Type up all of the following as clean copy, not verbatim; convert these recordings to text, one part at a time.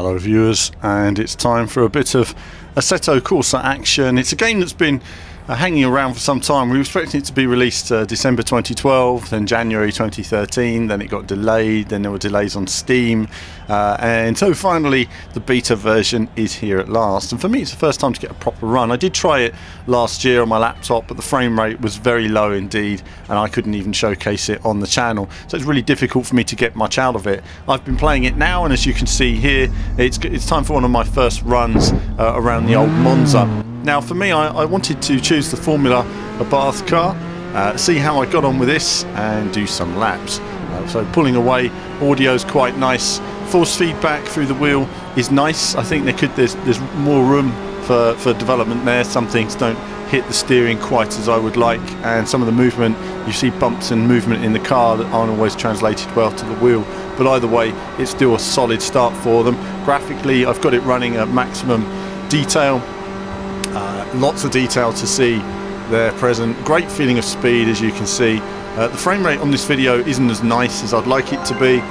Hello viewers, and it's time for a bit of Assetto Corsa action. It's a game that's been hanging around for some time. We were expecting it to be released December 2012, then January 2013, then it got delayed, then there were delays on Steam, and so finally the beta version is here at last. And for me it's the first time to get a proper run. I did try it last year on my laptop, but the frame rate was very low indeed, and I couldn't even showcase it on the channel, so it's really difficult for me to get much out of it. I've been playing it now, and as you can see here, it's time for one of my first runs around the old Monza. Now for me, I wanted to choose the Formula Bath car, see how I got on with this and do some laps. So pulling away, audio's quite nice, force feedback through the wheel is nice. I think there's more room for development there. Some things don't hit the steering quite as I would like, and some of the movement, you see bumps and movement in the car that aren't always translated well to the wheel. But either way, it's still a solid start for them. Graphically, I've got it running at maximum detail. Lots of detail to see there present. Great feeling of speed, as you can see. The frame rate on this video isn't as nice as I'd like it to be.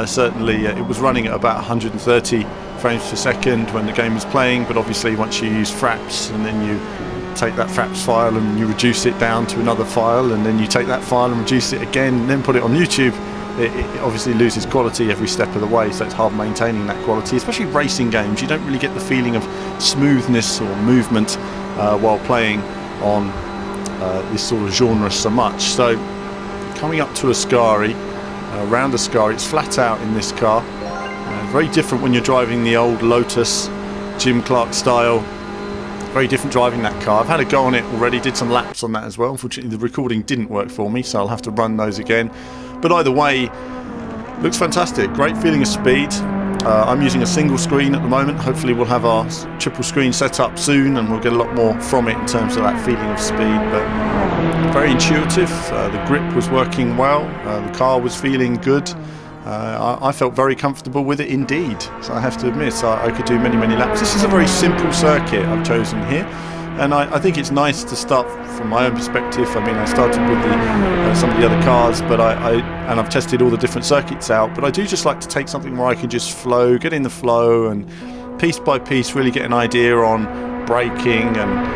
Certainly it was running at about 130 frames per second when the game was playing, but obviously once you use fraps and then you take that fraps file and you reduce it down to another file, and then you take that file and reduce it again and then put it on YouTube, it obviously loses quality every step of the way, so it's hard maintaining that quality. Especially racing games, you don't really get the feeling of smoothness or movement while playing on this sort of genre so much. So coming up to Ascari, around Ascari, it's flat out in this car. Very different when you're driving the old Lotus Jim Clark style. Very different driving that car. I've had a go on it already, did some laps on that as well. Unfortunately the recording didn't work for me, so I'll have to run those again. But either way, looks fantastic. Great feeling of speed. I'm using a single screen at the moment. Hopefully we'll have our triple screen set up soon and we'll get a lot more from it in terms of that feeling of speed. But very intuitive. The grip was working well. The car was feeling good. I felt very comfortable with it indeed. So I have to admit, I could do many laps. This is a very simple circuit I've chosen here. And I think it's nice to start from my own perspective. I mean, I started with some of the other cars, but I've tested all the different circuits out. But I do just like to take something where I can just flow, get in the flow, and piece by piece really get an idea on braking and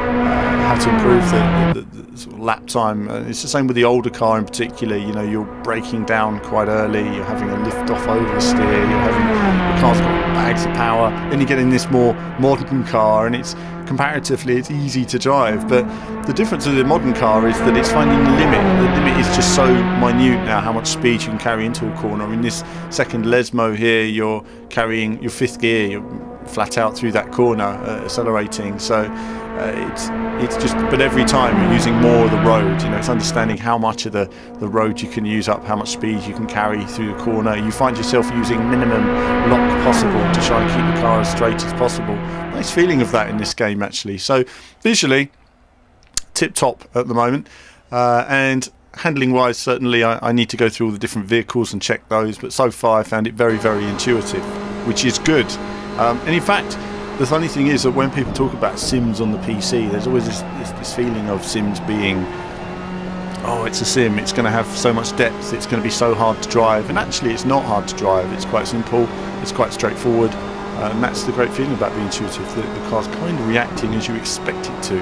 how to improve the sort of lap time. It's the same with the older car in particular. You know, you're braking down quite early, you're having a lift off oversteer, the car's got bags of power. Then you get in this more modern car, and it's comparatively it's easy to drive. But the difference with the modern car is that it's finding the limit. The limit is just so minute now, how much speed you can carry into a corner. In this second Lesmo here, you're carrying your fifth gear, you're flat out through that corner, accelerating. So it's just, but every time you're using more of the road. You know, it's understanding how much of the road you can use up, how much speed you can carry through the corner. You find yourself using minimum lock possible to try and keep the car as straight as possible. Nice feeling of that in this game actually. So visually tip top at the moment, and handling wise certainly I need to go through all the different vehicles and check those, but so far I found it very intuitive, which is good. And in fact, the funny thing is that when people talk about Sims on the PC, there's always this feeling of Sims being, oh, it's a sim, it's going to have so much depth, it's going to be so hard to drive. And actually it's not hard to drive, it's quite simple, it's quite straightforward, and that's the great feeling about being intuitive, that the car's kind of reacting as you expect it to,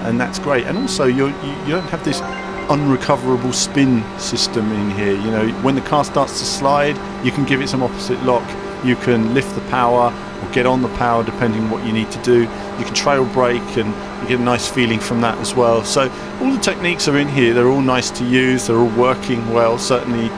and that's great. And also you don't have this unrecoverable spin system in here. You know, when the car starts to slide, you can give it some opposite lock. You can lift the power or get on the power depending on what you need to do. You can trail brake and you get a nice feeling from that as well. So all the techniques are in here. They're all nice to use. They're all working well. Certainly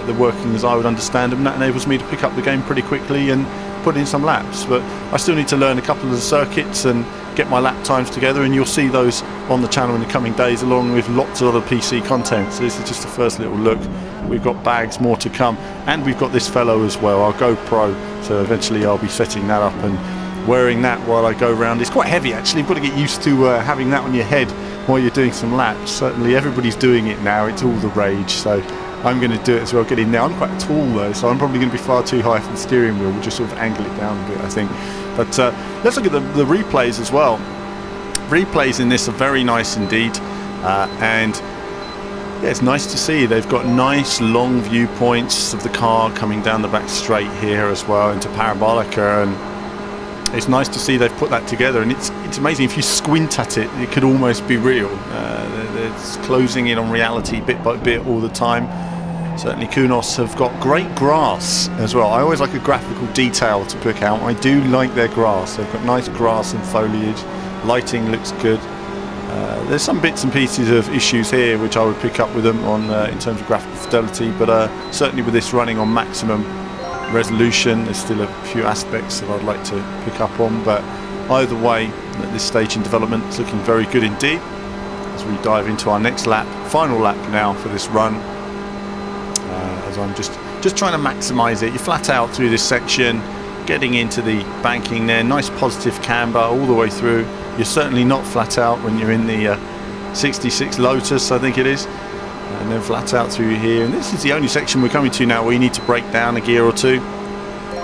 they're working as I would understand them. That enables me to pick up the game pretty quickly and put in some laps. But I still need to learn a couple of the circuits and get my lap times together, and you'll see those on the channel in the coming days along with lots of other PC content. So this is just the first little look. We've got bags more to come, and we've got this fellow as well, our GoPro, so eventually I'll be setting that up and wearing that while I go around. It's quite heavy actually, you've got to get used to having that on your head while you're doing some laps. Certainly everybody's doing it now, it's all the rage, so I'm going to do it as well, get in there. I'm quite tall though, so I'm probably going to be far too high for the steering wheel. We'll just sort of angle it down a bit, I think. But let's look at the replays as well. Replays in this are very nice indeed, and yeah, it's nice to see they've got nice long viewpoints of the car coming down the back straight here as well into Parabolica, and it's nice to see they've put that together. And it's amazing, if you squint at it, it could almost be real. It's closing in on reality bit by bit all the time. Certainly Kunos have got great grass as well. I always like a graphical detail to pick out. I do like their grass. They've got nice grass and foliage. Lighting looks good. There's some bits and pieces of issues here which I would pick up with them on in terms of graphical fidelity, but certainly with this running on maximum resolution, there's still a few aspects that I'd like to pick up on. But either way, at this stage in development, it's looking very good indeed. As we dive into our next lap, final lap now for this run. As I'm just trying to maximise it. You're flat out through this section, getting into the banking there, nice positive camber all the way through. You're certainly not flat out when you're in the 66 Lotus, I think it is, and then flat out through here. And this is the only section we're coming to now where you need to break down a gear or two.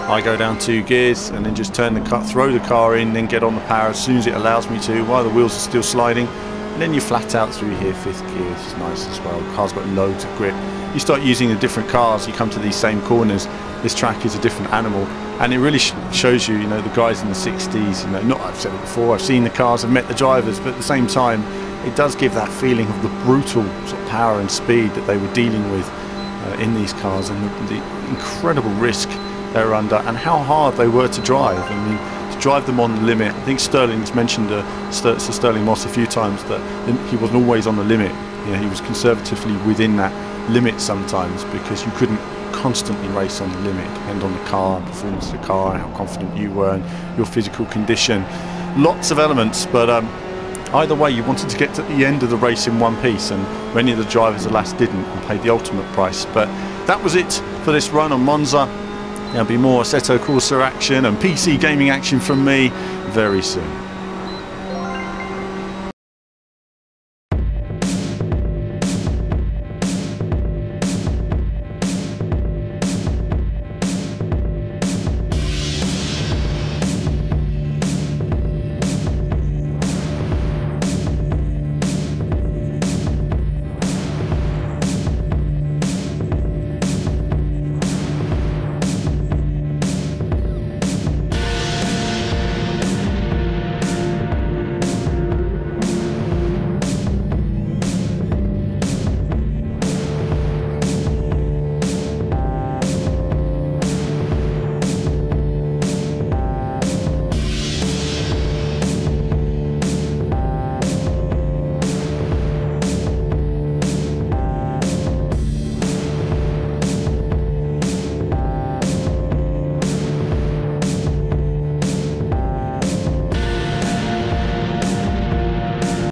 I go down 2 gears and then just turn the car, throw the car in, then get on the power as soon as it allows me to, while the wheels are still sliding. And then you flat out through here, 5th gear, which is nice as well. The car's got loads of grip. You start using the different cars, you come to these same corners, this track is a different animal, and it really shows you, the guys in the 60s, I've said it before, I've seen the cars, I've met the drivers, but at the same time, it does give that feeling of the brutal sort of power and speed that they were dealing with in these cars, and the incredible risk they were under, and how hard they were to drive. I mean, to drive them on the limit. I think Sterling's mentioned Sir Sterling Moss a few times that he wasn't always on the limit. He was conservatively within that limit sometimes, because you couldn't constantly race on the limit. Depend on the car, performance of the car, how confident you were, and your physical condition. Lots of elements, but either way, you wanted to get to the end of the race in one piece, and many of the drivers, alas, didn't, and paid the ultimate price. But that was it for this run on Monza. There'll be more Assetto Corsa action and PC gaming action from me very soon.